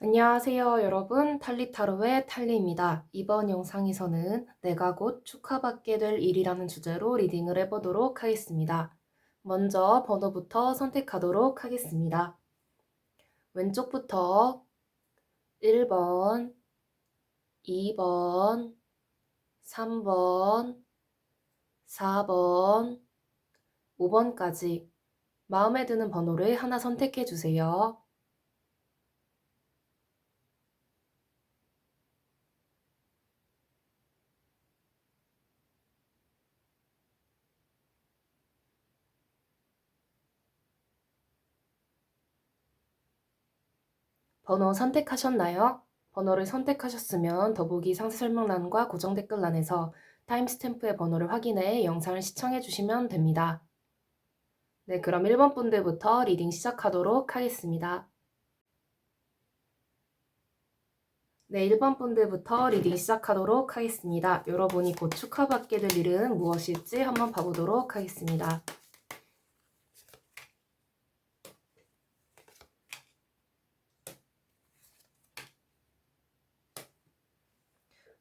안녕하세요, 여러분. 탈리타로의 탈리입니다. 이번 영상에서는 내가 곧 축하받게 될 일이라는 주제로 리딩을 해보도록 하겠습니다. 먼저 번호부터 선택하도록 하겠습니다. 왼쪽부터 1번, 2번, 3번, 4번, 5번까지 마음에 드는 번호를 하나 선택해 주세요. 번호 선택하셨나요? 번호를 선택하셨으면 더보기 상세 설명란과 고정 댓글란에서 타임스탬프의 번호를 확인해 영상을 시청해 주시면 됩니다. 네, 그럼 1번 분들부터 리딩 시작하도록 하겠습니다. 네, 1번 분들부터 리딩 시작하도록 하겠습니다. 여러분이 곧 축하받게 될 일은 무엇일지 한번 봐보도록 하겠습니다.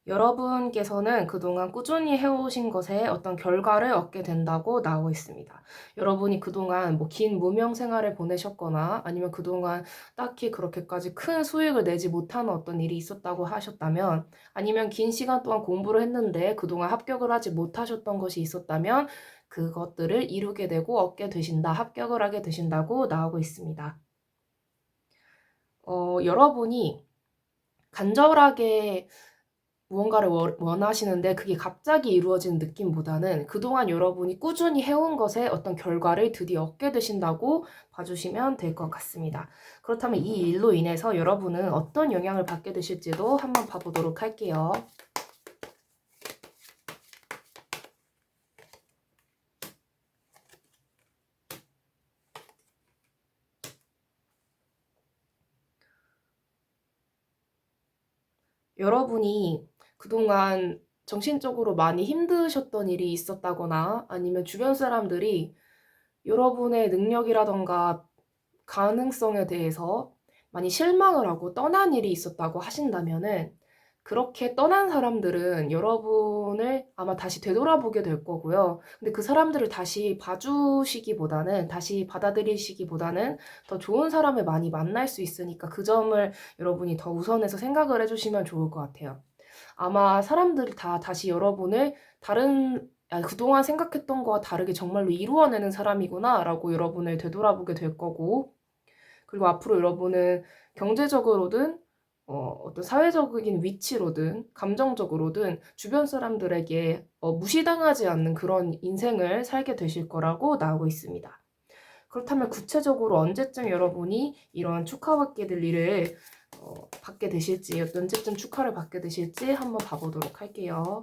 여러분께서는 그동안 꾸준히 해오신 것에 어떤 결과를 얻게 된다고 나오고 있습니다. 여러분이 그동안 긴 무명 생활을 보내셨거나 아니면 그동안 딱히 그렇게까지 큰 수익을 내지 못하는 어떤 일이 있었다고 하셨다면, 아니면 긴 시간 동안 공부를 했는데 그동안 합격을 하지 못하셨던 것이 있었다면 그것들을 이루게 되고 얻게 되신다, 합격을 하게 되신다고 나오고 있습니다. 여러분이 간절하게 무언가를 원하시는데 그게 갑자기 이루어지는 느낌보다는 그동안 여러분이 꾸준히 해온 것에 어떤 결과를 드디어 얻게 되신다고 봐주시면 될 것 같습니다. 그렇다면 이 일로 인해서 여러분은 어떤 영향을 받게 되실지도 한번 봐보도록 할게요. 여러분이 그동안 정신적으로 많이 힘드셨던 일이 있었다거나 아니면 주변 사람들이 여러분의 능력이라던가 가능성에 대해서 많이 실망을 하고 떠난 일이 있었다고 하신다면은, 그렇게 떠난 사람들은 여러분을 아마 다시 되돌아보게 될 거고요. 근데 그 사람들을 다시 봐주시기보다는, 다시 받아들이시기보다는 더 좋은 사람을 많이 만날 수 있으니까 그 점을 여러분이 더 우선해서 생각을 해주시면 좋을 것 같아요. 아마 사람들이 다 다시 여러분을 그동안 생각했던 거와 다르게 정말로 이루어내는 사람이구나 라고 여러분을 되돌아보게 될 거고, 그리고 앞으로 여러분은 경제적으로든 어떤 사회적인 위치로든 감정적으로든 주변 사람들에게 무시당하지 않는 그런 인생을 살게 되실 거라고 나오고 있습니다. 그렇다면 구체적으로 언제쯤 여러분이 이런 축하받게 될 일을 받게 되실지, 언제쯤 축하를 받게 되실지 한번 봐보도록 할게요.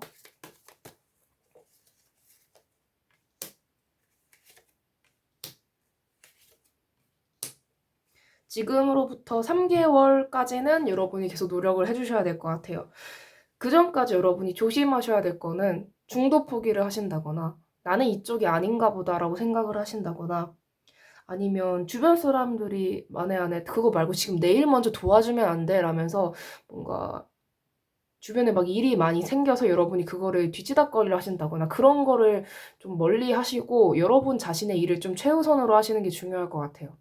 지금으로부터 3개월까지는 여러분이 계속 노력을 해주셔야 될 것 같아요. 그 전까지 여러분이 조심하셔야 될 거는 중도 포기를 하신다거나 나는 이쪽이 아닌가 보다라고 생각을 하신다거나, 아니면 주변 사람들이 만에 안에 그거 말고 지금 내일 먼저 도와주면 안 돼 라면서 뭔가 주변에 막 일이 많이 생겨서 여러분이 그거를 뒤치다꺼리를 하신다거나, 그런 거를 좀 멀리 하시고 여러분 자신의 일을 좀 최우선으로 하시는 게 중요할 것 같아요.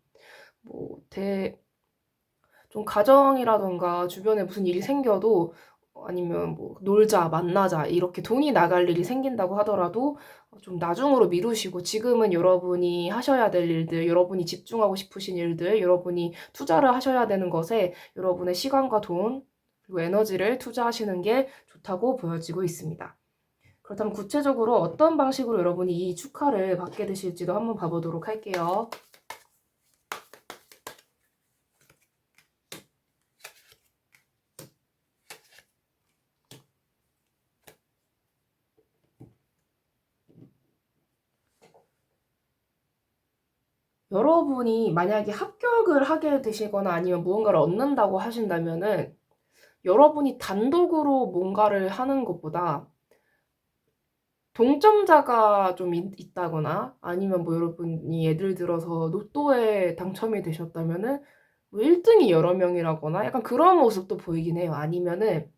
뭐 좀 가정이라던가 주변에 무슨 일이 생겨도, 아니면 놀자, 만나자 이렇게 돈이 나갈 일이 생긴다고 하더라도 좀 나중으로 미루시고, 지금은 여러분이 하셔야 될 일들, 여러분이 집중하고 싶으신 일들, 여러분이 투자를 하셔야 되는 것에 여러분의 시간과 돈 그리고 에너지를 투자하시는 게 좋다고 보여지고 있습니다. 그렇다면 구체적으로 어떤 방식으로 여러분이 이 축하를 받게 되실지도 한번 봐보도록 할게요. 여러분이 만약에 합격을 하게 되시거나 아니면 무언가를 얻는다고 하신다면은, 여러분이 단독으로 뭔가를 하는 것보다 동점자가 좀 있다거나, 아니면 여러분이 예를 들어서 로또에 당첨이 되셨다면은 뭐 1등이 여러 명이라거나 약간 그런 모습도 보이긴 해요. 아니면은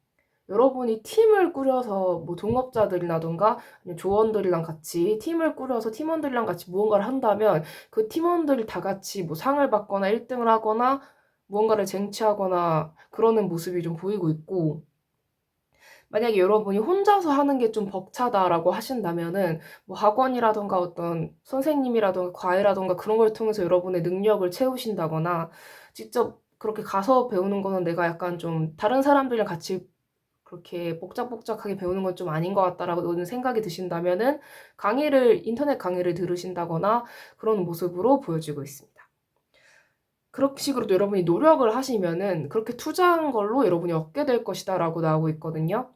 여러분이 팀을 꾸려서 뭐 동업자들이라든가 아니면 조원들이랑 같이 팀을 꾸려서 팀원들이랑 같이 무언가를 한다면 그 팀원들이 다 같이 뭐 상을 받거나 1등을 하거나 무언가를 쟁취하거나 그러는 모습이 좀 보이고 있고, 만약에 여러분이 혼자서 하는 게 좀 벅차다라고 하신다면은 뭐 학원이라든가 어떤 선생님이라든가 과외라든가 그런 걸 통해서 여러분의 능력을 채우신다거나, 직접 그렇게 가서 배우는 거는 내가 약간 좀 다른 사람들이랑 같이 그렇게 복작복작하게 배우는 건 좀 아닌 것 같다라고 생각이 드신다면은 인터넷 강의를 들으신다거나 그런 모습으로 보여지고 있습니다. 그런 식으로 여러분이 노력을 하시면은 그렇게 투자한 걸로 여러분이 얻게 될 것이다라고 나오고 있거든요.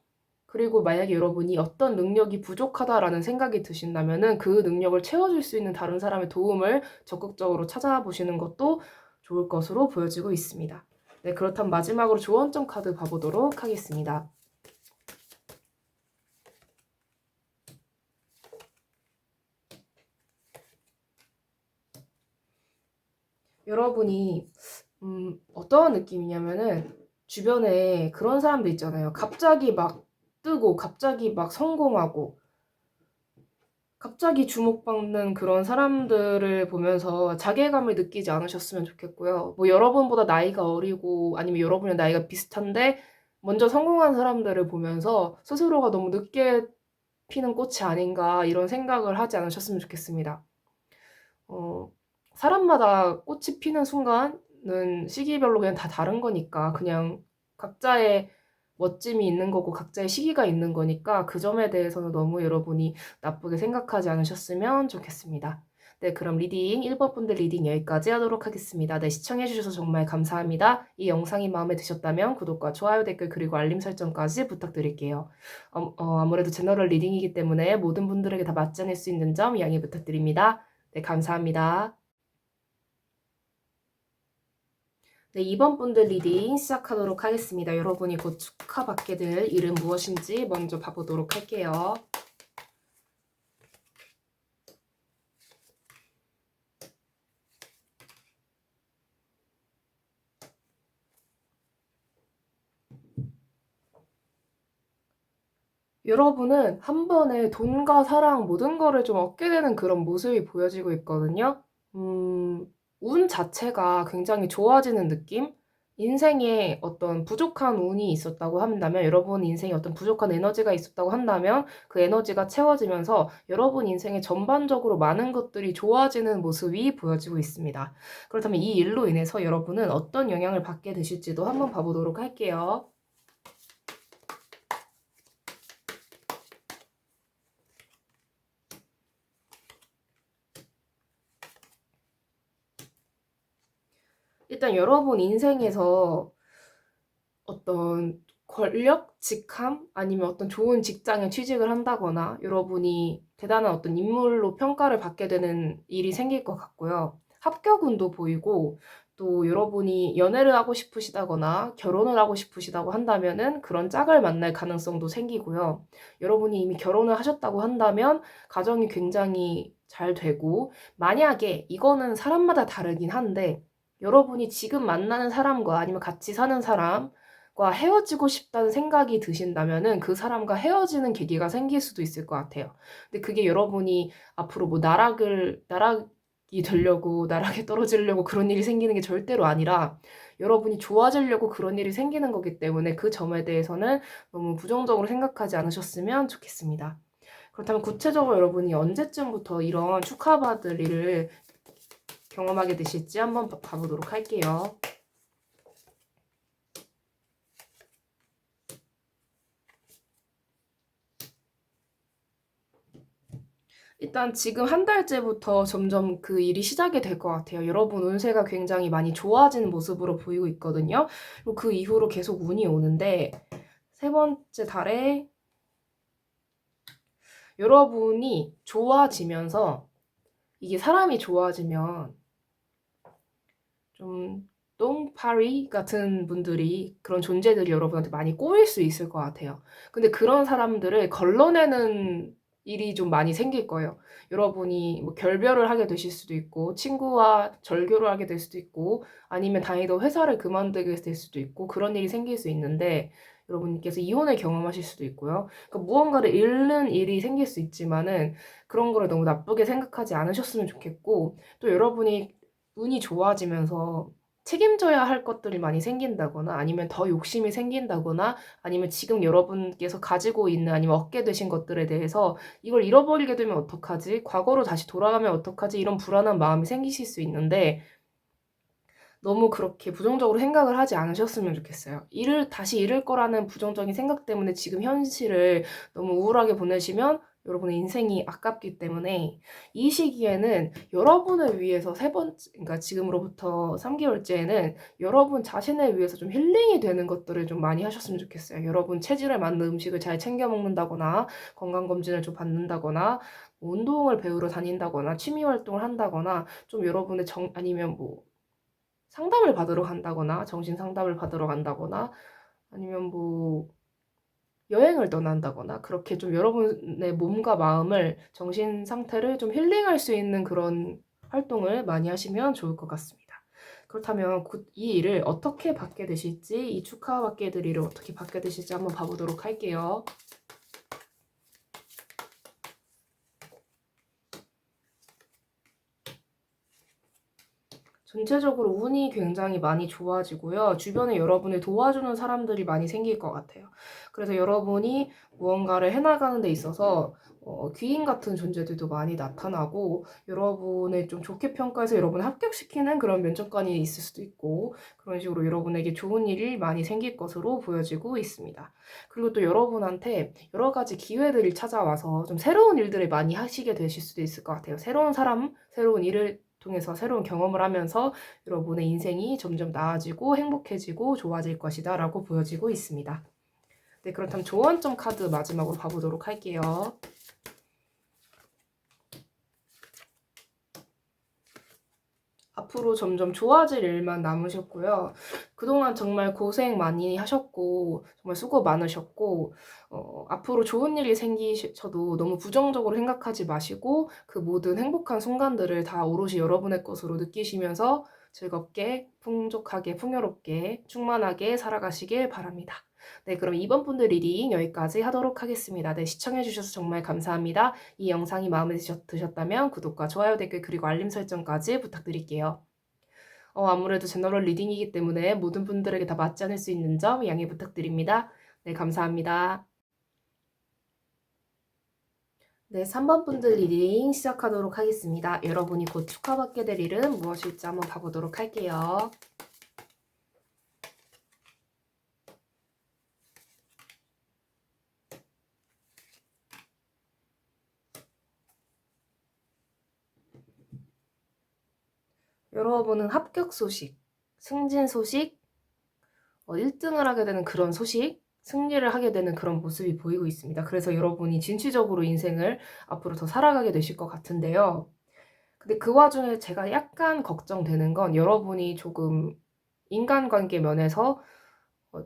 그리고 만약에 여러분이 어떤 능력이 부족하다라는 생각이 드신다면은 그 능력을 채워줄 수 있는 다른 사람의 도움을 적극적으로 찾아보시는 것도 좋을 것으로 보여지고 있습니다. 네, 그렇다면 마지막으로 조언점 카드 봐보도록 하겠습니다. 여러분이 어떠한 느낌이냐면은 주변에 그런 사람들 있잖아요. 갑자기 막 뜨고 갑자기 막 성공하고 갑자기 주목받는 그런 사람들을 보면서 자괴감을 느끼지 않으셨으면 좋겠고요. 뭐 여러분보다 나이가 어리고 아니면 여러분의 나이가 비슷한데 먼저 성공한 사람들을 보면서 스스로가 너무 늦게 피는 꽃이 아닌가 이런 생각을 하지 않으셨으면 좋겠습니다. 사람마다 꽃이 피는 순간은 시기별로 그냥 다 다른 거니까 그냥 각자의 멋짐이 있는 거고 각자의 시기가 있는 거니까 그 점에 대해서는 너무 여러분이 나쁘게 생각하지 않으셨으면 좋겠습니다. 네, 그럼 리딩 1번 분들 리딩 여기까지 하도록 하겠습니다. 네, 시청해 주셔서 정말 감사합니다. 이 영상이 마음에 드셨다면 구독과 좋아요, 댓글 그리고 알림 설정까지 부탁드릴게요. 아무래도 제너럴 리딩이기 때문에 모든 분들에게 다 맞지 않을 수 있는 점 양해 부탁드립니다. 네, 감사합니다. 네, 2번 분들 리딩 시작하도록 하겠습니다. 여러분이 곧 축하받게 될 일은 무엇인지 먼저 봐보도록 할게요. 여러분은 한 번에 돈과 사랑 모든 거를 좀 얻게 되는 그런 모습이 보여지고 있거든요. 운 자체가 굉장히 좋아지는 느낌? 인생에 어떤 부족한 운이 있었다고 한다면, 여러분 인생에 어떤 부족한 에너지가 있었다고 한다면 그 에너지가 채워지면서 여러분 인생에 전반적으로 많은 것들이 좋아지는 모습이 보여지고 있습니다. 그렇다면 이 일로 인해서 여러분은 어떤 영향을 받게 되실지도 한번 봐보도록 할게요. 일단 여러분 인생에서 어떤 권력, 직함, 아니면 어떤 좋은 직장에 취직을 한다거나 여러분이 대단한 어떤 인물로 평가를 받게 되는 일이 생길 것 같고요. 합격운도 보이고, 또 여러분이 연애를 하고 싶으시다거나 결혼을 하고 싶으시다고 한다면은 그런 짝을 만날 가능성도 생기고요. 여러분이 이미 결혼을 하셨다고 한다면 가정이 굉장히 잘 되고, 만약에 이거는 사람마다 다르긴 한데 여러분이 지금 만나는 사람과 아니면 같이 사는 사람과 헤어지고 싶다는 생각이 드신다면은 그 사람과 헤어지는 계기가 생길 수도 있을 것 같아요. 근데 그게 여러분이 앞으로 뭐 나락이 되려고, 나락에 떨어지려고 그런 일이 생기는 게 절대로 아니라 여러분이 좋아지려고 그런 일이 생기는 거기 때문에 그 점에 대해서는 너무 부정적으로 생각하지 않으셨으면 좋겠습니다. 그렇다면 구체적으로 여러분이 언제쯤부터 이런 축하받을 일을 경험하게 되실지 한번 봐보도록 할게요. 일단 지금 한 달째부터 점점 그 일이 시작이 될 것 같아요. 여러분 운세가 굉장히 많이 좋아지는 모습으로 보이고 있거든요. 그리고 그 이후로 계속 운이 오는데 세 번째 달에 여러분이 좋아지면서, 이게 사람이 좋아지면 좀 똥파리 같은 분들이, 그런 존재들이 여러분한테 많이 꼬일 수 있을 것 같아요. 근데 그런 사람들을 걸러내는 일이 좀 많이 생길 거예요. 여러분이 뭐 결별을 하게 되실 수도 있고 친구와 절교를 하게 될 수도 있고 아니면 다니던 회사를 그만두게 될 수도 있고 그런 일이 생길 수 있는데 여러분께서 이혼을 경험하실 수도 있고요. 그러니까 무언가를 잃는 일이 생길 수 있지만은 그런 거를 너무 나쁘게 생각하지 않으셨으면 좋겠고 또 여러분이 운이 좋아지면서 책임져야 할 것들이 많이 생긴다거나 아니면 더 욕심이 생긴다거나 아니면 지금 여러분께서 가지고 있는 아니면 얻게 되신 것들에 대해서 이걸 잃어버리게 되면 어떡하지? 과거로 다시 돌아가면 어떡하지? 이런 불안한 마음이 생기실 수 있는데 너무 그렇게 부정적으로 생각을 하지 않으셨으면 좋겠어요. 다시 잃을 거라는 부정적인 생각 때문에 지금 현실을 너무 우울하게 보내시면 여러분의 인생이 아깝기 때문에 이 시기에는 여러분을 위해서 그러니까 지금으로부터 3개월째에는 여러분 자신을 위해서 좀 힐링이 되는 것들을 좀 많이 하셨으면 좋겠어요. 여러분 체질에 맞는 음식을 잘 챙겨 먹는다거나 건강검진을 좀 받는다거나 뭐 운동을 배우러 다닌다거나 취미 활동을 한다거나 좀 여러분의 아니면 뭐 상담을 받으러 간다거나 정신 상담을 받으러 간다거나 아니면 뭐 여행을 떠난다거나 그렇게 좀 여러분의 몸과 마음을 정신 상태를 좀 힐링할 수 있는 그런 활동을 많이 하시면 좋을 것 같습니다. 그렇다면 이 일을 어떻게 받게 되실지 이 축하받게 될 일을 어떻게 받게 되실지 한번 봐보도록 할게요. 전체적으로 운이 굉장히 많이 좋아지고요. 주변에 여러분을 도와주는 사람들이 많이 생길 것 같아요. 그래서 여러분이 무언가를 해나가는 데 있어서 귀인 같은 존재들도 많이 나타나고 여러분을 좀 좋게 평가해서 여러분을 합격시키는 그런 면접관이 있을 수도 있고 그런 식으로 여러분에게 좋은 일이 많이 생길 것으로 보여지고 있습니다. 그리고 또 여러분한테 여러 가지 기회들이 찾아와서 좀 새로운 일들을 많이 하시게 되실 수도 있을 것 같아요. 새로운 사람, 새로운 일을 통해서 새로운 경험을 하면서 여러분의 인생이 점점 나아지고 행복해지고 좋아질 것이다 라고 보여지고 있습니다. 네, 그렇다면 조언점 카드 마지막으로 봐보도록 할게요. 앞으로 점점 좋아질 일만 남으셨고요. 그동안 정말 고생 많이 하셨고 정말 수고 많으셨고 앞으로 좋은 일이 생기셔도 너무 부정적으로 생각하지 마시고 그 모든 행복한 순간들을 다 오롯이 여러분의 것으로 느끼시면서 즐겁게 풍족하게 풍요롭게 충만하게 살아가시길 바랍니다. 네, 그럼 이번 분들 리딩 여기까지 하도록 하겠습니다. 네, 시청해주셔서 정말 감사합니다. 이 영상이 마음에 드셨다면 구독과 좋아요, 댓글, 그리고 알림 설정까지 부탁드릴게요. 아무래도 제너럴 리딩이기 때문에 모든 분들에게 다 맞지 않을 수 있는 점 양해 부탁드립니다. 네, 감사합니다. 네, 3번 분들 리딩 시작하도록 하겠습니다. 여러분이 곧 축하받게 될 일은 무엇일지 한번 봐보도록 할게요. 여러분은 합격 소식, 승진 소식, 1등을 하게 되는 그런 소식, 승리를 하게 되는 그런 모습이 보이고 있습니다. 그래서 여러분이 진취적으로 인생을 앞으로 더 살아가게 되실 것 같은데요. 근데 그 와중에 제가 약간 걱정되는 건 여러분이 조금 인간관계 면에서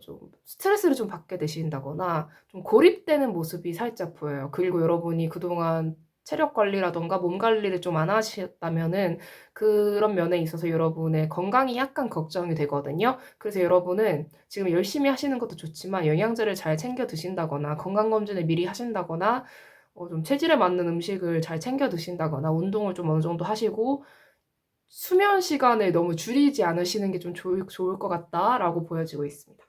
좀 스트레스를 좀 받게 되신다거나 좀 고립되는 모습이 살짝 보여요. 그리고 여러분이 그동안 체력 관리라던가 몸 관리를 좀 안 하셨다면은 그런 면에 있어서 여러분의 건강이 약간 걱정이 되거든요. 그래서 여러분은 지금 열심히 하시는 것도 좋지만 영양제를 잘 챙겨 드신다거나 건강검진을 미리 하신다거나 좀 체질에 맞는 음식을 잘 챙겨 드신다거나 운동을 좀 어느 정도 하시고 수면 시간을 너무 줄이지 않으시는 게 좀 좋을 것 같다라고 보여지고 있습니다.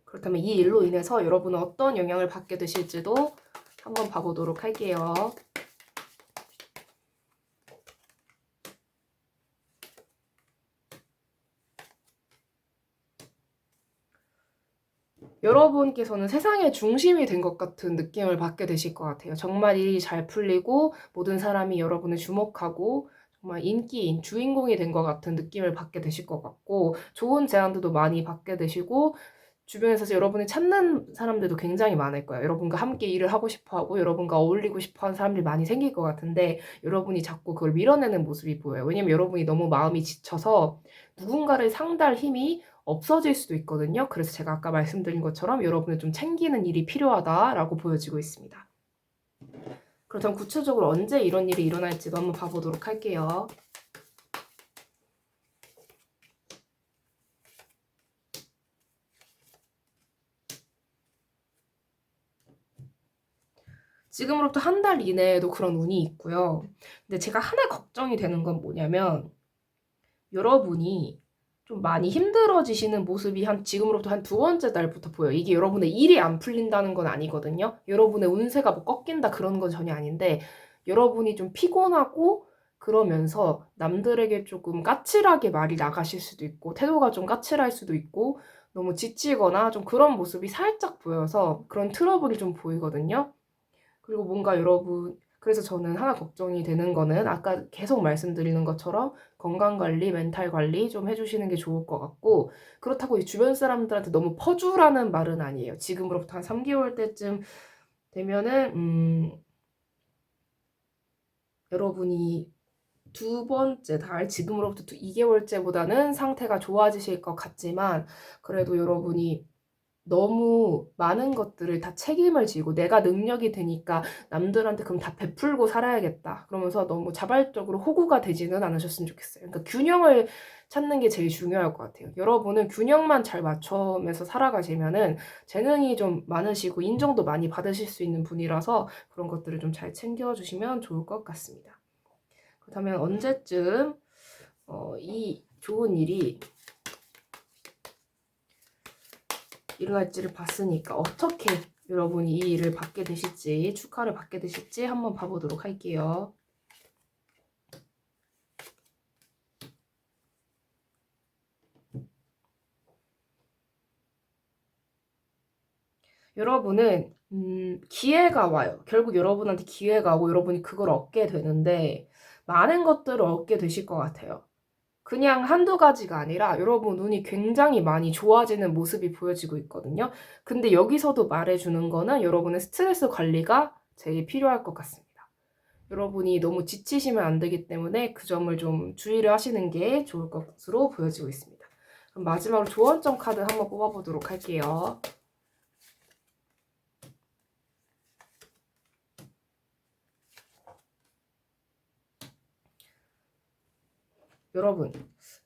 그렇다면 이 일로 인해서 여러분은 어떤 영향을 받게 되실지도 한번 봐보도록 할게요. 여러분께서는 세상의 중심이 된 것 같은 느낌을 받게 되실 것 같아요. 정말 일이 잘 풀리고 모든 사람이 여러분을 주목하고 정말 인기인 주인공이 된 것 같은 느낌을 받게 되실 것 같고 좋은 제안들도 많이 받게 되시고 주변에서 여러분이 찾는 사람들도 굉장히 많을 거예요. 여러분과 함께 일을 하고 싶어하고 여러분과 어울리고 싶어하는 사람들이 많이 생길 것 같은데 여러분이 자꾸 그걸 밀어내는 모습이 보여요. 왜냐면 여러분이 너무 마음이 지쳐서 누군가를 상대할 힘이 없어질 수도 있거든요. 그래서 제가 아까 말씀드린 것처럼 여러분을 좀 챙기는 일이 필요하다라고 보여지고 있습니다. 그렇다면 구체적으로 언제 이런 일이 일어날지도 한번 봐보도록 할게요. 지금으로부터 한 달 이내에도 그런 운이 있고요. 근데 제가 하나 걱정이 되는 건 뭐냐면 여러분이 좀 많이 힘들어지시는 모습이 지금으로부터 한 두 번째 달부터 보여요. 이게 여러분의 일이 안 풀린다는 건 아니거든요. 여러분의 운세가 뭐 꺾인다 그런 건 전혀 아닌데 여러분이 좀 피곤하고 그러면서 남들에게 조금 까칠하게 말이 나가실 수도 있고 태도가 좀 까칠할 수도 있고 너무 지치거나 좀 그런 모습이 살짝 보여서 그런 트러블이 좀 보이거든요. 그리고 뭔가 여러분 그래서 저는 하나 걱정이 되는 거는 아까 계속 말씀드리는 것처럼 건강관리, 멘탈관리 좀 해주시는 게 좋을 것 같고 그렇다고 이 주변 사람들한테 너무 퍼주라는 말은 아니에요. 지금으로부터 한 3개월 때쯤 되면은 여러분이 두 번째 달, 지금으로부터 2개월째보다는 상태가 좋아지실 것 같지만 그래도 여러분이 너무 많은 것들을 다 책임을 지고 내가 능력이 되니까 남들한테 그럼 다 베풀고 살아야겠다. 그러면서 너무 자발적으로 호구가 되지는 않으셨으면 좋겠어요. 그러니까 균형을 찾는 게 제일 중요할 것 같아요. 여러분은 균형만 잘 맞춰면서 살아가시면은 재능이 좀 많으시고 인정도 많이 받으실 수 있는 분이라서 그런 것들을 좀 잘 챙겨주시면 좋을 것 같습니다. 그렇다면 언제쯤 이 좋은 일이 일어날지를 봤으니까 어떻게 여러분이 이 일을 받게 되실지 축하를 받게 되실지 한번 봐보도록 할게요. 여러분은 기회가 와요. 결국 여러분한테 기회가 오고 여러분이 그걸 얻게 되는데 많은 것들을 얻게 되실 것 같아요. 그냥 한두 가지가 아니라 여러분 운이 굉장히 많이 좋아지는 모습이 보여지고 있거든요. 근데 여기서도 말해주는 거는 여러분의 스트레스 관리가 제일 필요할 것 같습니다. 여러분이 너무 지치시면 안 되기 때문에 그 점을 좀 주의를 하시는 게 좋을 것으로 보여지고 있습니다. 그럼 마지막으로 조언점 카드 한번 뽑아보도록 할게요.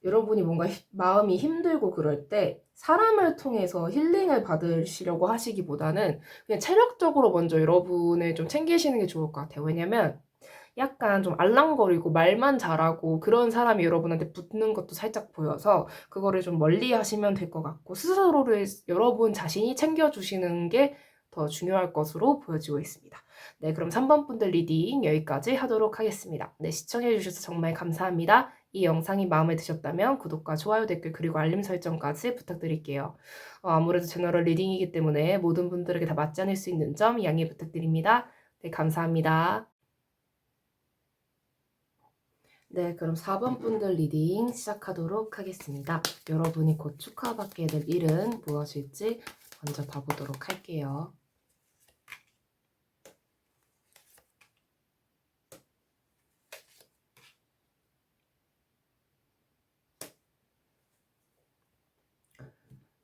여러분이 뭔가 마음이 힘들고 그럴 때 사람을 통해서 힐링을 받으시려고 하시기보다는 그냥 체력적으로 먼저 여러분을 좀 챙기시는 게 좋을 것 같아요. 왜냐면 약간 좀 알랑거리고 말만 잘하고 그런 사람이 여러분한테 붙는 것도 살짝 보여서 그거를 좀 멀리 하시면 될 것 같고 스스로를 여러분 자신이 챙겨주시는 게 더 중요할 것으로 보여지고 있습니다. 네, 그럼 3번 분들 리딩 여기까지 하도록 하겠습니다. 네, 시청해주셔서 정말 감사합니다. 이 영상이 마음에 드셨다면 구독과 좋아요, 댓글, 그리고 알림 설정까지 부탁드릴게요. 아무래도 제너럴 리딩이기 때문에 모든 분들에게 다 맞지 않을 수 있는 점 양해 부탁드립니다. 네, 감사합니다. 네, 그럼 4번 분들 리딩 시작하도록 하겠습니다. 여러분이 곧 축하받게 될 일은 무엇일지 먼저 봐보도록 할게요.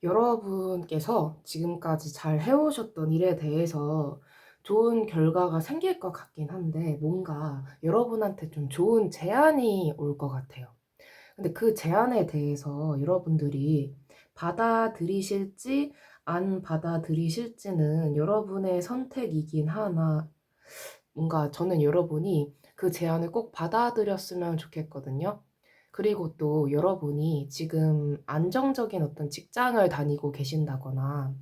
여러분께서 지금까지 잘 해오셨던 일에 대해서 좋은 결과가 생길 것 같긴 한데 뭔가 여러분한테 좀 좋은 제안이 올 것 같아요. 근데 그 제안에 대해서 여러분들이 받아들이실지 안 받아들이실지는 여러분의 선택이긴 하나 뭔가 저는 여러분이 그 제안을 꼭 받아들였으면 좋겠거든요. 그리고 또 여러분이 지금 안정적인 어떤 직장을 다니고 계신다거나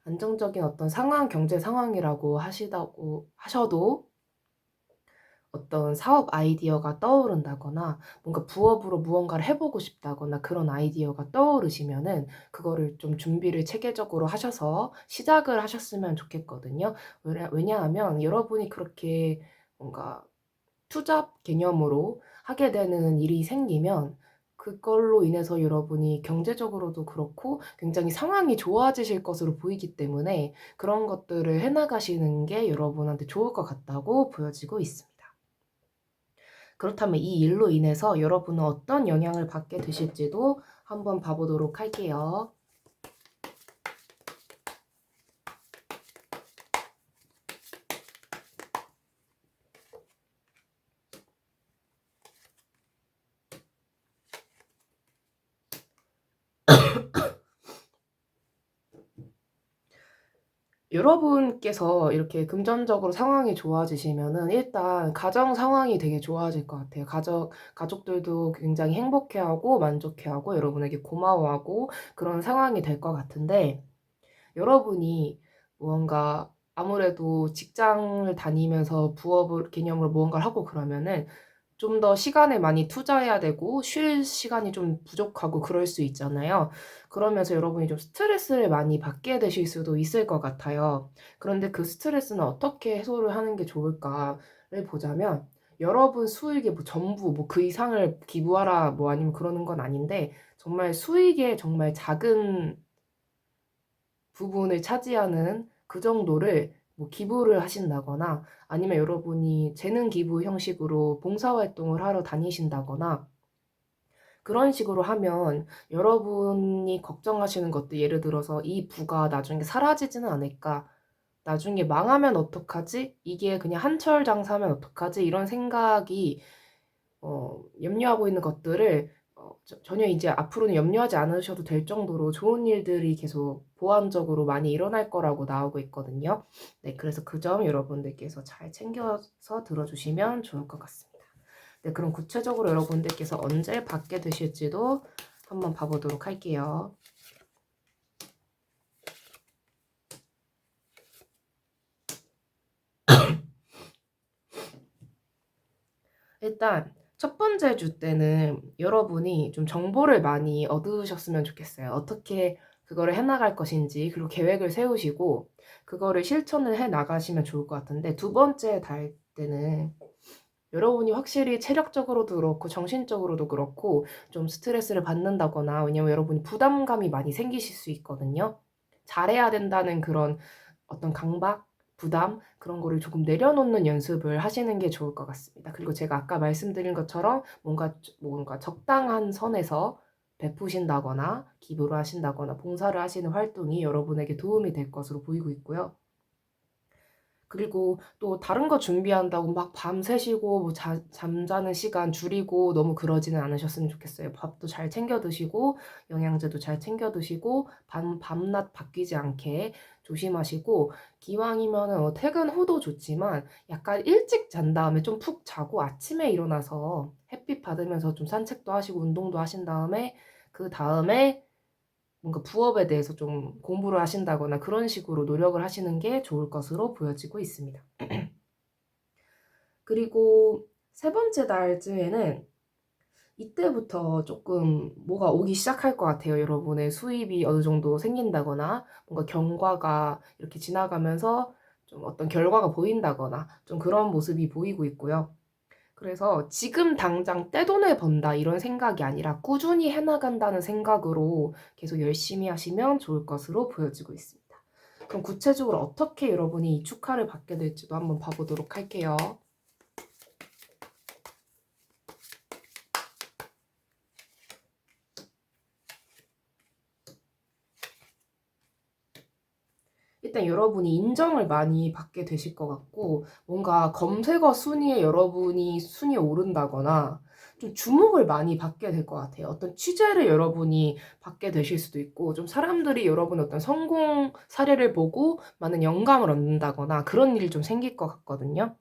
안정적인 어떤 상황, 경제 상황이라고 하셔도 어떤 사업 아이디어가 떠오른다거나 뭔가 부업으로 무언가를 해보고 싶다거나 그런 아이디어가 떠오르시면은 그거를 좀 준비를 체계적으로 하셔서 시작을 하셨으면 좋겠거든요. 왜냐하면 여러분이 그렇게 뭔가 투잡 개념으로 하게 되는 일이 생기면 그걸로 인해서 여러분이 경제적으로도 그렇고 굉장히 상황이 좋아지실 것으로 보이기 때문에 그런 것들을 해나가시는 게 여러분한테 좋을 것 같다고 보여지고 있습니다. 그렇다면 이 일로 인해서 여러분은 어떤 영향을 받게 되실지도 한번 봐보도록 할게요. 여러분께서 이렇게 금전적으로 상황이 좋아지시면은 일단 가정 상황이 되게 좋아질 것 같아요. 가족들도 굉장히 행복해하고 만족해하고 여러분에게 고마워하고 그런 상황이 될 것 같은데, 여러분이 무언가 아무래도 직장을 다니면서 부업을 개념으로 무언가를 하고 그러면은 좀 더 시간을 많이 투자해야 되고 쉴 시간이 좀 부족하고 그럴 수 있잖아요. 그러면서 여러분이 좀 스트레스를 많이 받게 되실 수도 있을 것 같아요. 그런데 그 스트레스는 어떻게 해소를 하는 게 좋을까를 보자면, 여러분 수익의 뭐 전부 뭐 그 이상을 기부하라 뭐 아니면 그러는 건 아닌데, 정말 수익의 정말 작은 부분을 차지하는 그 정도를 뭐 기부를 하신다거나, 아니면 여러분이 재능 기부 형식으로 봉사활동을 하러 다니신다거나, 그런 식으로 하면 여러분이 걱정하시는 것도, 예를 들어서 '이 부가 나중에 사라지지는 않을까? 나중에 망하면 어떡하지? 이게 그냥 한철 장사면 어떡하지?' 이런 생각이 염려하고 있는 것들을 전혀 이제 앞으로는 염려하지 않으셔도 될 정도로 좋은 일들이 계속 보완적으로 많이 일어날 거라고 나오고 있거든요. 네, 그래서 그 점 여러분들께서 잘 챙겨서 들어주시면 좋을 것 같습니다. 네, 그럼 구체적으로 여러분들께서 언제 받게 되실지도 한번 봐보도록 할게요. 일단 첫 번째 주 때는 여러분이 좀 정보를 많이 얻으셨으면 좋겠어요. 어떻게 그거를 해 나갈 것인지, 그리고 계획을 세우시고 그거를 실천을 해 나가시면 좋을 것 같은데, 두 번째 달 때는 여러분이 확실히 체력적으로도 그렇고 정신적으로도 그렇고 좀 스트레스를 받는다거나, 왜냐면 여러분이 부담감이 많이 생기실 수 있거든요. 잘해야 된다는 그런 어떤 강박, 부담, 그런 거를 조금 내려놓는 연습을 하시는 게 좋을 것 같습니다. 그리고 제가 아까 말씀드린 것처럼 뭔가 적당한 선에서 베푸신다거나 기부를 하신다거나 봉사를 하시는 활동이 여러분에게 도움이 될 것으로 보이고 있고요. 그리고 또 다른 거 준비한다고 막 밤새시고 뭐 잠자는 시간 줄이고 너무 그러지는 않으셨으면 좋겠어요. 밥도 잘 챙겨 드시고 영양제도 잘 챙겨 드시고 밤낮 바뀌지 않게 조심하시고, 기왕이면은 퇴근 후도 좋지만 약간 일찍 잔 다음에 좀 푹 자고 아침에 일어나서 햇빛 받으면서 좀 산책도 하시고 운동도 하신 다음에, 그다음에 뭔가 부업에 대해서 좀 공부를 하신다거나 그런 식으로 노력을 하시는 게 좋을 것으로 보여지고 있습니다. 그리고 세 번째 달쯤에는 이때부터 조금 뭐가 오기 시작할 것 같아요. 여러분의 수입이 어느 정도 생긴다거나 뭔가 경과가 이렇게 지나가면서 좀 어떤 결과가 보인다거나 좀 그런 모습이 보이고 있고요. 그래서 지금 당장 떼돈을 번다 이런 생각이 아니라 꾸준히 해나간다는 생각으로 계속 열심히 하시면 좋을 것으로 보여지고 있습니다. 그럼 구체적으로 어떻게 여러분이 이 축하를 받게 될지도 한번 봐보도록 할게요. 일단 여러분이 인정을 많이 받게 되실 것 같고, 뭔가 검색어 순위에 여러분이 순위에 오른다거나 좀 주목을 많이 받게 될 것 같아요. 어떤 취재를 여러분이 받게 되실 수도 있고, 좀 사람들이 여러분의 어떤 성공 사례를 보고 많은 영감을 얻는다거나 그런 일이 좀 생길 것 같거든요.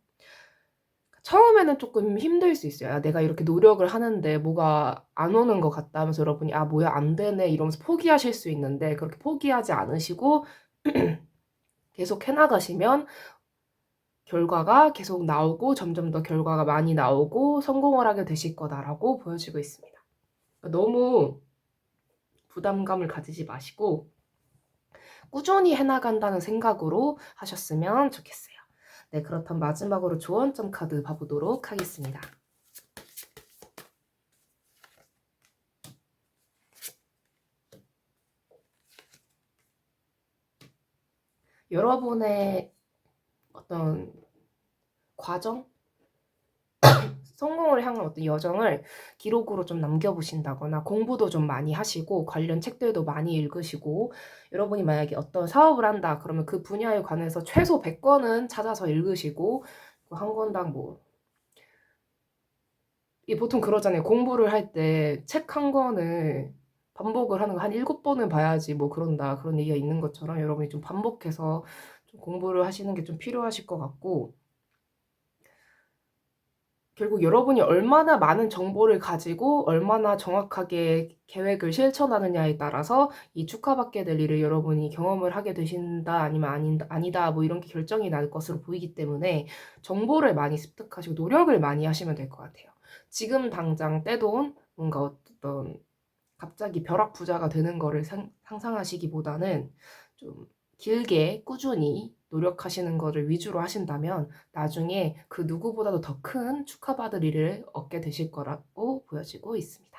처음에는 조금 힘들 수 있어요. '아, 내가 이렇게 노력을 하는데 뭐가 안 오는 것 같다.' 하면서 여러분이 '아, 뭐야 안 되네.' 이러면서 포기하실 수 있는데, 그렇게 포기하지 않으시고 계속 해 나가시면 결과가 계속 나오고 점점 더 결과가 많이 나오고 성공을 하게 되실 거다라고 보여지고 있습니다. 너무 부담감을 가지지 마시고 꾸준히 해 나간다는 생각으로 하셨으면 좋겠어요. 네, 그렇다면 마지막으로 조언점 카드 봐 보도록 하겠습니다. 여러분의 어떤 과정? 성공을 향한 어떤 여정을 기록으로 좀 남겨보신다거나, 공부도 좀 많이 하시고 관련 책들도 많이 읽으시고, 여러분이 만약에 어떤 사업을 한다 그러면 그 분야에 관해서 최소 100권은 찾아서 읽으시고, 한 권당 뭐 보통 그러잖아요. 공부를 할 때 책 한 권을 반복을 하는 거 한 7번은 봐야지 뭐 그런다, 그런 얘기가 있는 것처럼 여러분이 좀 반복해서 좀 공부를 하시는 게 좀 필요하실 것 같고, 결국 여러분이 얼마나 많은 정보를 가지고 얼마나 정확하게 계획을 실천하느냐에 따라서 이 축하받게 될 일을 여러분이 경험을 하게 되신다 아니면 아니다 뭐 이런 게 결정이 날 것으로 보이기 때문에 정보를 많이 습득하시고 노력을 많이 하시면 될 것 같아요. 지금 당장 떼돈 뭔가 어떤 갑자기 벼락부자가 되는 거를 상상하시기보다는 좀 길게 꾸준히 노력하시는 거를 위주로 하신다면 나중에 그 누구보다도 더 큰 축하받을 일을 얻게 되실 거라고 보여지고 있습니다.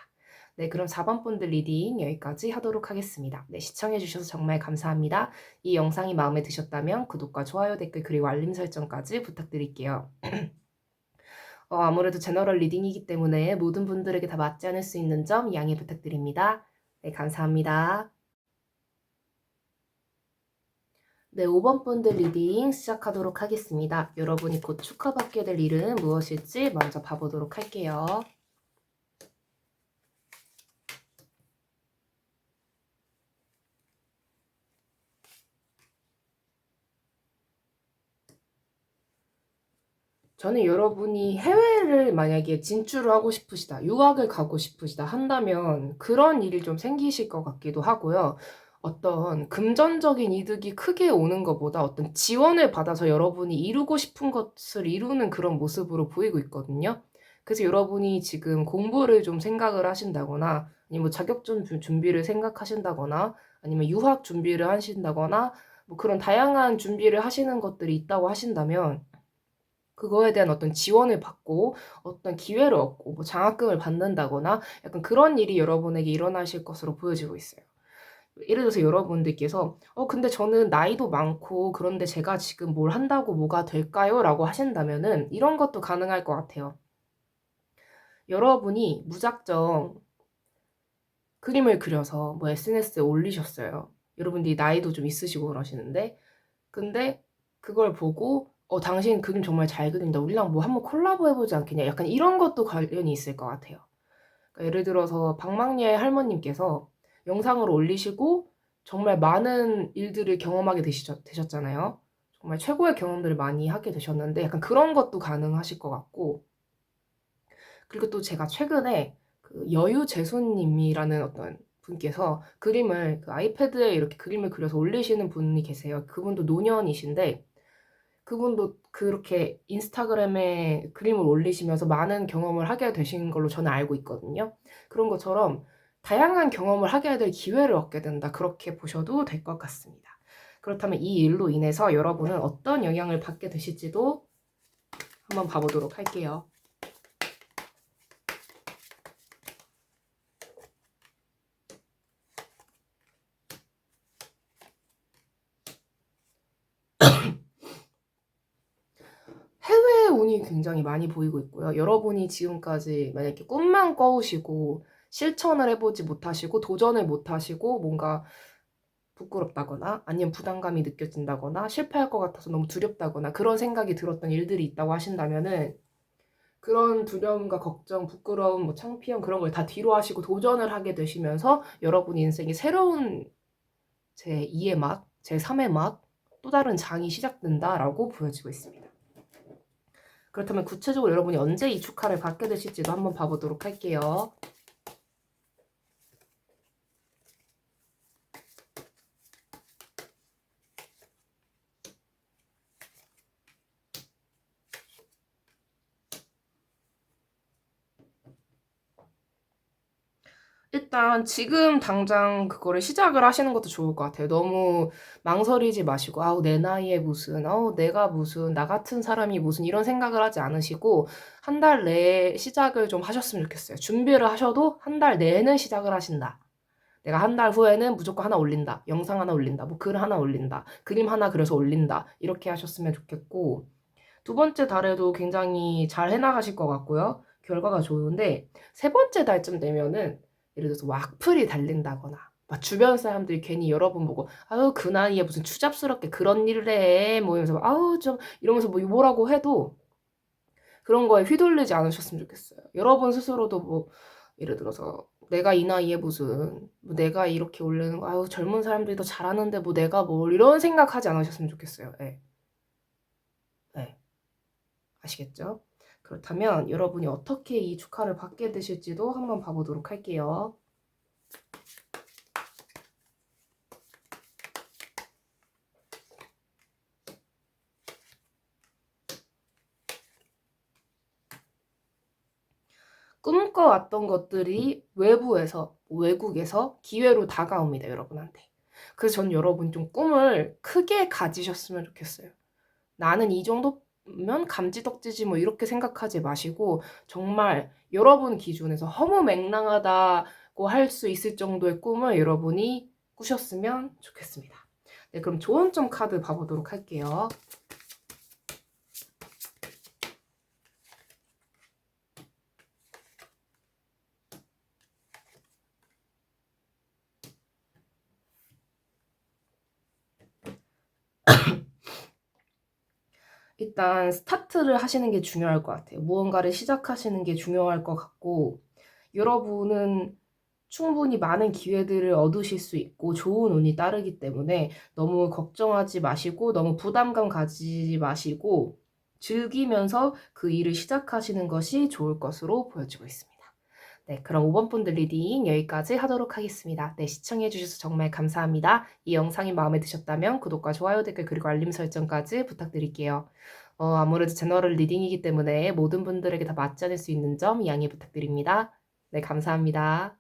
네, 그럼 4번 본드 리딩 여기까지 하도록 하겠습니다. 네, 시청해주셔서 정말 감사합니다. 이 영상이 마음에 드셨다면 구독과 좋아요, 댓글, 그리고 알림 설정까지 부탁드릴게요. 아무래도 제너럴 리딩이기 때문에 모든 분들에게 다 맞지 않을 수 있는 점 양해 부탁드립니다. 네, 감사합니다. 네, 5번 본드 리딩 시작하도록 하겠습니다. 여러분이 곧 축하받게 될 일은 무엇일지 먼저 봐보도록 할게요. 저는 여러분이 해외를 만약에 진출을 하고 싶으시다, 유학을 가고 싶으시다 한다면 그런 일이 좀 생기실 것 같기도 하고요. 어떤 금전적인 이득이 크게 오는 것보다 어떤 지원을 받아서 여러분이 이루고 싶은 것을 이루는 그런 모습으로 보이고 있거든요. 그래서 여러분이 지금 공부를 좀 생각을 하신다거나 아니면 뭐 자격증 준비를 생각하신다거나 아니면 유학 준비를 하신다거나 뭐 그런 다양한 준비를 하시는 것들이 있다고 하신다면 그거에 대한 어떤 지원을 받고 어떤 기회를 얻고 뭐 장학금을 받는다거나 약간 그런 일이 여러분에게 일어나실 것으로 보여지고 있어요. 예를 들어서 여러분들께서 근데 저는 나이도 많고 그런데 제가 지금 뭘 한다고 뭐가 될까요? 라고 하신다면은 이런 것도 가능할 것 같아요. 여러분이 무작정 그림을 그려서 뭐 SNS에 올리셨어요. 여러분들이 나이도 좀 있으시고 그러시는데 근데 그걸 보고 당신 그림 정말 잘 그린다. 우리랑 뭐 한번 콜라보 해보지 않겠냐. 약간 이런 것도 관련이 있을 것 같아요. 그러니까 예를 들어서 박망리의 할머님께서 영상을 올리시고 정말 많은 일들을 경험하게 되셨잖아요. 정말 최고의 경험들을 많이 하게 되셨는데 약간 그런 것도 가능하실 것 같고, 그리고 또 제가 최근에 그 여유재수님이라는 어떤 분께서 그림을 그 아이패드에 이렇게 그림을 그려서 올리시는 분이 계세요. 그분도 노년이신데 그분도 그렇게 인스타그램에 그림을 올리시면서 많은 경험을 하게 되신 걸로 저는 알고 있거든요. 그런 것처럼 다양한 경험을 하게 될 기회를 얻게 된다. 그렇게 보셔도 될 것 같습니다. 그렇다면 이 일로 인해서 여러분은 어떤 영향을 받게 되실지도 한번 봐보도록 할게요. 해외 운이 굉장히 많이 보이고 있고요. 여러분이 지금까지 만약에 꿈만 꿔오시고 실천을 해보지 못하시고 도전을 못하시고 뭔가 부끄럽다거나 아니면 부담감이 느껴진다거나 실패할 것 같아서 너무 두렵다거나 그런 생각이 들었던 일들이 있다고 하신다면은 그런 두려움과 걱정, 부끄러움, 뭐 창피함 그런 걸 다 뒤로 하시고 도전을 하게 되시면서 여러분 인생이 새로운 제2의 막, 제3의 막, 또 다른 장이 시작된다라고 보여지고 있습니다. 그렇다면 구체적으로 여러분이 언제 이 축하를 받게 되실지도 한번 봐보도록 할게요. 일단 지금 당장 그거를 시작을 하시는 것도 좋을 것 같아요. 너무 망설이지 마시고 아우 내 나이에 무슨 아우 내가 무슨 나 같은 사람이 무슨 이런 생각을 하지 않으시고 한 달 내에 시작을 좀 하셨으면 좋겠어요. 준비를 하셔도 한 달 내에는 시작을 하신다. 내가 한 달 후에는 무조건 하나 올린다. 영상 하나 올린다. 뭐 글 하나 올린다. 그림 하나 그려서 올린다. 이렇게 하셨으면 좋겠고 두 번째 달에도 굉장히 잘 해나가실 것 같고요. 결과가 좋은데 세 번째 달쯤 되면은 예를 들어서 뭐 악플이 달린다거나 막 주변 사람들이 괜히 여러분 보고 아유 그 나이에 무슨 추잡스럽게 그런 일을 해 뭐 이러면서 아우 좀 이러면서 뭐 뭐라고 해도 그런 거에 휘둘리지 않으셨으면 좋겠어요. 여러분 스스로도 뭐 예를 들어서 내가 이 나이에 무슨 뭐 내가 이렇게 올리는 거 아유 젊은 사람들이 더 잘하는데 뭐 내가 뭘 이런 생각하지 않으셨으면 좋겠어요. 예. 네. 아시겠죠? 그렇다면 여러분이 어떻게 이 축하를 받게 되실지도 한번 봐보도록 할게요. 꿈꿔왔던 것들이 외국에서 기회로 다가옵니다, 여러분한테. 그래서 전 여러분 좀 꿈을 크게 가지셨으면 좋겠어요. 나는 이 정도면 감지덕지지 뭐 이렇게 생각하지 마시고 정말 여러분 기준에서 허무맹랑하다고 할 수 있을 정도의 꿈을 여러분이 꾸셨으면 좋겠습니다. 네, 그럼 좋은 점 카드 봐보도록 할게요. 일단 스타트를 하시는 게 중요할 것 같아요. 무언가를 시작하시는 게 중요할 것 같고 여러분은 충분히 많은 기회들을 얻으실 수 있고 좋은 운이 따르기 때문에 너무 걱정하지 마시고 너무 부담감 가지지 마시고 즐기면서 그 일을 시작하시는 것이 좋을 것으로 보여지고 있습니다. 네, 그럼 5번 분들 리딩 여기까지 하도록 하겠습니다. 네, 시청해주셔서 정말 감사합니다. 이 영상이 마음에 드셨다면 구독과 좋아요, 댓글 그리고 알림 설정까지 부탁드릴게요. 아무래도 제너럴 리딩이기 때문에 모든 분들에게 다 맞지 않을 수 있는 점 양해 부탁드립니다. 네, 감사합니다.